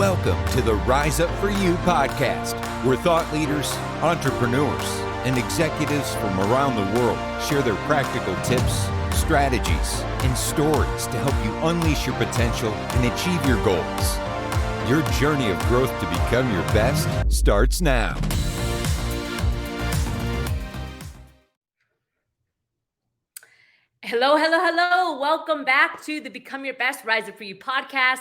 Welcome to the Rise Up For You podcast, where thought leaders, entrepreneurs, and executives from around the world share their practical tips, strategies, and stories to help you unleash your potential and achieve your goals. Your journey of growth to become your best starts now. Hello. Welcome back to the Become Your Best Rise Up For You podcast.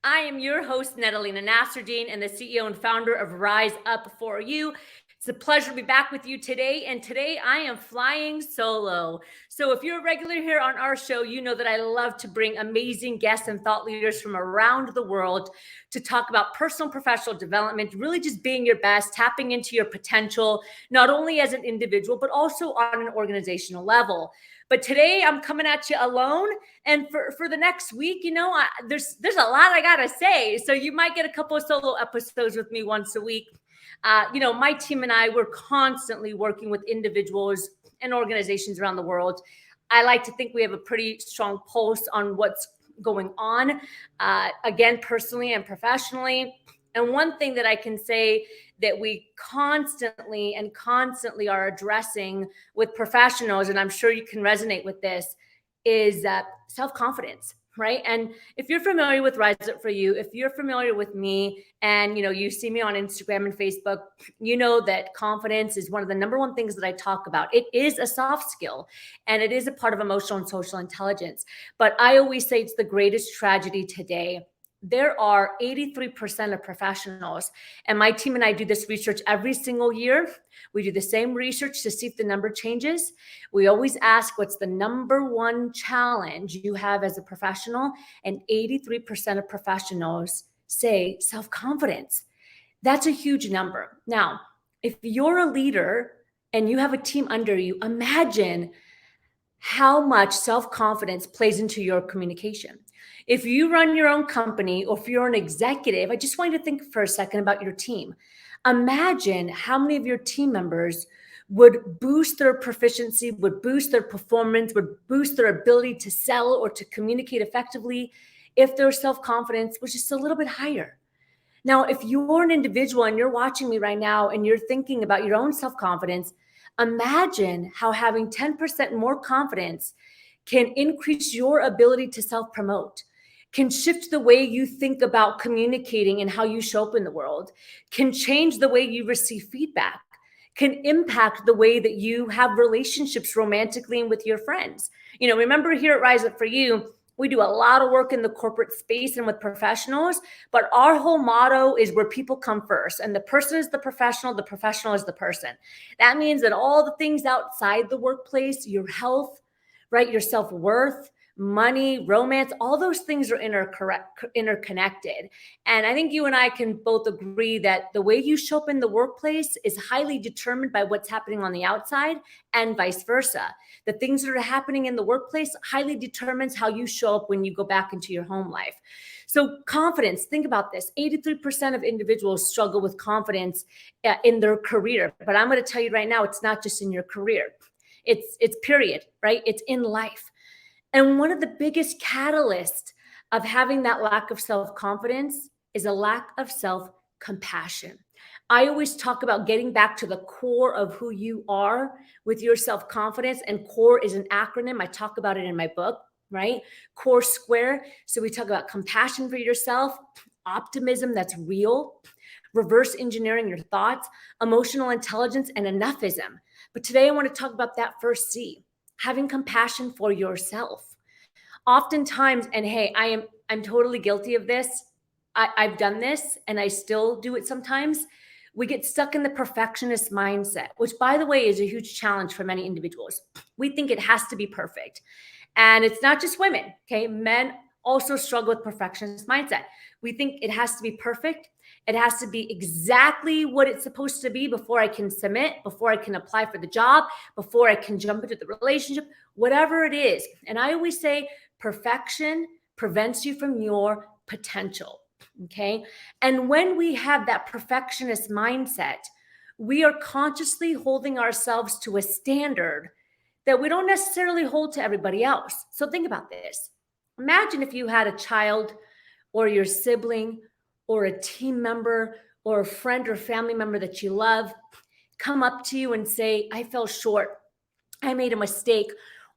I am your host, Nasserdeen, and the CEO and founder of Rise Up For You. It's a pleasure to be back with you today. And today I am flying solo. So if you're a regular here on our show, you know that I love to bring amazing guests and thought leaders from around the world to talk about personal and professional development, really just being your best, tapping into your potential, not only as an individual, but also on an organizational level. But today I'm coming at you alone. And for the next week, there's a lot I got to say. So you might get a couple of solo episodes with me once a week. My team and I, we're constantly working with individuals and organizations around the world. I like to think we have a pretty strong pulse on what's going on, again, personally and professionally. And one thing that I can say that we constantly are addressing with professionals, and I'm sure you can resonate with this, is self-confidence, right? And if you're familiar with Rise Up For You, if you're familiar with me and, you see me on Instagram and Facebook, you know that confidence is one of the number one things that I talk about. It is a soft skill and it is a part of emotional and social intelligence. But I always say it's the greatest tragedy today. There are 83% of professionals, and my team and I do this research every single year. We do the same research to see if the number changes. We always ask, what's the number one challenge you have as a professional? And 83% of professionals say self-confidence. That's a huge number. Now, if you're a leader and you have a team under you, imagine how much self-confidence plays into your communication. If you run your own company or if you're an executive, I just want you to think for a second about your team. Imagine how many of your team members would boost their proficiency, would boost their performance, would boost their ability to sell or to communicate effectively if their self-confidence was just a little bit higher. Now, if you're an individual and you're watching me right now and you're thinking about your own self-confidence, imagine how having 10% more confidence can increase your ability to self-promote, can shift the way you think about communicating and how you show up in the world, can change the way you receive feedback, can impact the way that you have relationships romantically and with your friends. Remember here at Rise Up For You, we do a lot of work in the corporate space and with professionals, but our whole motto is where people come first. And the person is the professional is the person. That means that all the things outside the workplace, your health, right, your self-worth, money, romance, all those things are interconnected. And I think you and I can both agree that the way you show up in the workplace is highly determined by what's happening on the outside and vice versa. The things that are happening in the workplace highly determines how you show up when you go back into your home life. So confidence, think about this. 83% of individuals struggle with confidence in their career. But I'm going to tell you right now, it's not just in your career. It's period, right? It's in life. And one of the biggest catalysts of having that lack of self-confidence is a lack of self-compassion. I always talk about getting back to the core of who you are with your self-confidence, and CORE is an acronym. I talk about it in my book, right? CORE square. So we talk about compassion for yourself, optimism that's real, reverse engineering your thoughts, emotional intelligence, and enoughism. But today I want to talk about that first C, having compassion for yourself. Oftentimes, and hey, I'm totally guilty of this. I've done this and I still do it sometimes. We get stuck in the perfectionist mindset, which, by the way, is a huge challenge for many individuals. We think it has to be perfect. And it's not just women, okay? Men also struggle with perfectionist mindset. We think it has to be perfect. It has to be exactly what it's supposed to be before I can submit, before I can apply for the job, before I can jump into the relationship, whatever it is. And I always say perfection prevents you from your potential, okay? And when we have that perfectionist mindset, we are consciously holding ourselves to a standard that we don't necessarily hold to everybody else. So think about this. Imagine if you had a child or your sibling or a team member or a friend or family member that you love come up to you and say, I fell short, I made a mistake,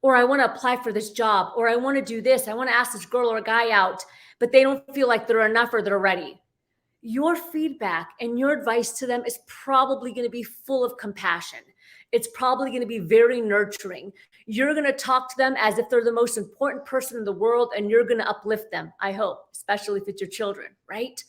or I want to apply for this job, or I want to do this, I want to ask this girl or guy out, but they don't feel like they're enough or they're ready. Your feedback and your advice to them is probably going to be full of compassion. It's probably going to be very nurturing. You're going to talk to them as if they're the most important person in the world, and you're going to uplift them, I hope, especially if it's your children, right?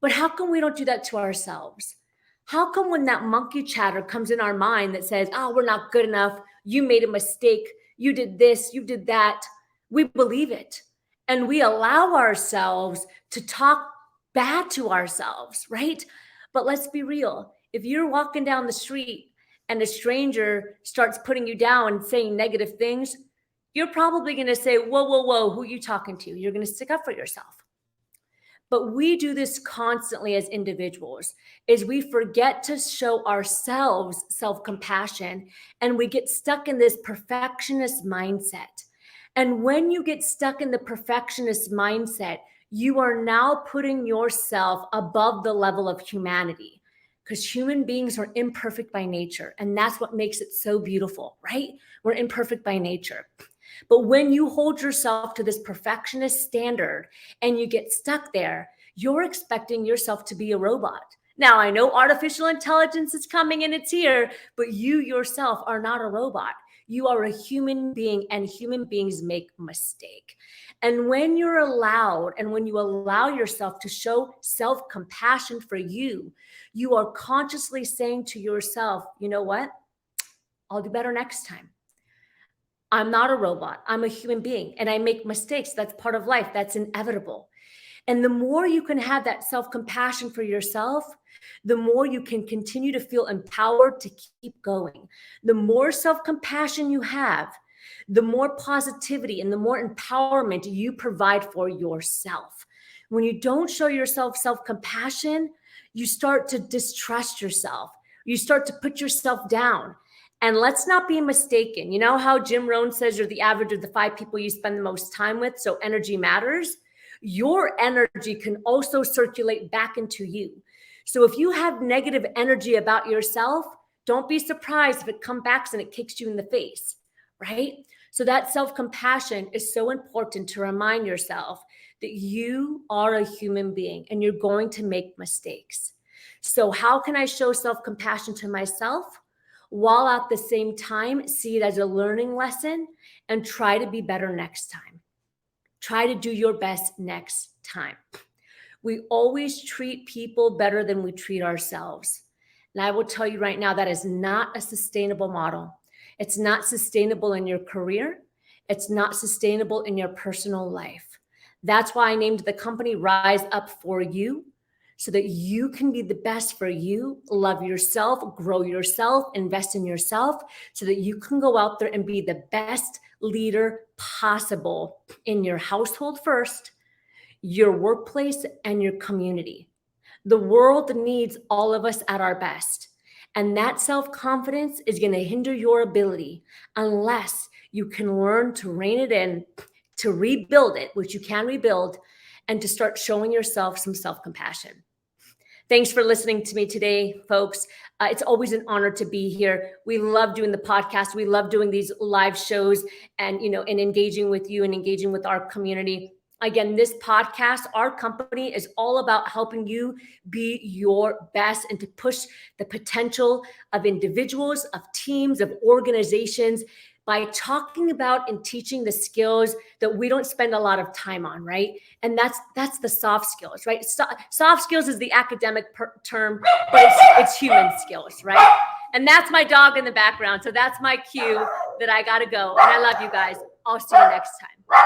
But how come we don't do that to ourselves? How come when that monkey chatter comes in our mind that says, oh, we're not good enough, you made a mistake, you did this, you did that, we believe it. And we allow ourselves to talk bad to ourselves, right? But let's be real. If you're walking down the street and a stranger starts putting you down and saying negative things, you're probably going to say, whoa, whoa, whoa, who are you talking to? You're going to stick up for yourself. But we do this constantly as individuals, is we forget to show ourselves self-compassion, and we get stuck in this perfectionist mindset. And when you get stuck in the perfectionist mindset, you are now putting yourself above the level of humanity, because human beings are imperfect by nature. And that's what makes it so beautiful, right? We're imperfect by nature. But when you hold yourself to this perfectionist standard and you get stuck there, you're expecting yourself to be a robot. Now, I know artificial intelligence is coming and it's here, but you yourself are not a robot. You are a human being, and human beings make mistakes. And when you're allowed, and when you allow yourself to show self-compassion for you, you are consciously saying to yourself, you know what? I'll do better next time. I'm not a robot. I'm a human being, and I make mistakes. That's part of life. That's inevitable. And the more you can have that self-compassion for yourself, the more you can continue to feel empowered to keep going. The more self-compassion you have, the more positivity and the more empowerment you provide for yourself. When you don't show yourself self-compassion, you start to distrust yourself. You start to put yourself down. And let's not be mistaken. You know how Jim Rohn says you're the average of the 5 people you spend the most time with, so energy matters? Your energy can also circulate back into you. So if you have negative energy about yourself, don't be surprised if it comes back and it kicks you in the face, right? So that self-compassion is so important, to remind yourself that you are a human being and you're going to make mistakes. So how can I show self-compassion to myself, while at the same time see it as a learning lesson and try to be better next time? Try to do your best next time. We always treat people better than we treat ourselves. And I will tell you right now, that is not a sustainable model. It's not sustainable in your career. It's not sustainable in your personal life. That's why I named the company Rise Up For You, so that you can be the best for you, love yourself, grow yourself, invest in yourself, so that you can go out there and be the best leader possible in your household first, your workplace, and your community. The world needs all of us at our best. And that self-confidence is going to hinder your ability unless you can learn to rein it in, to rebuild it, which you can rebuild, and to start showing yourself some self-compassion. Thanks for listening to me today, folks. It's always an honor to be here. We love doing the podcast. We love doing these live shows and engaging with you and engaging with our community. Again, this podcast, our company, is all about helping you be your best and to push the potential of individuals, of teams, of organizations, by talking about and teaching the skills that we don't spend a lot of time on, right? And that's the soft skills, right? Soft skills is the academic term, but it's human skills, right? And that's my dog in the background. So that's my cue that I got to go. And I love you guys. I'll see you next time.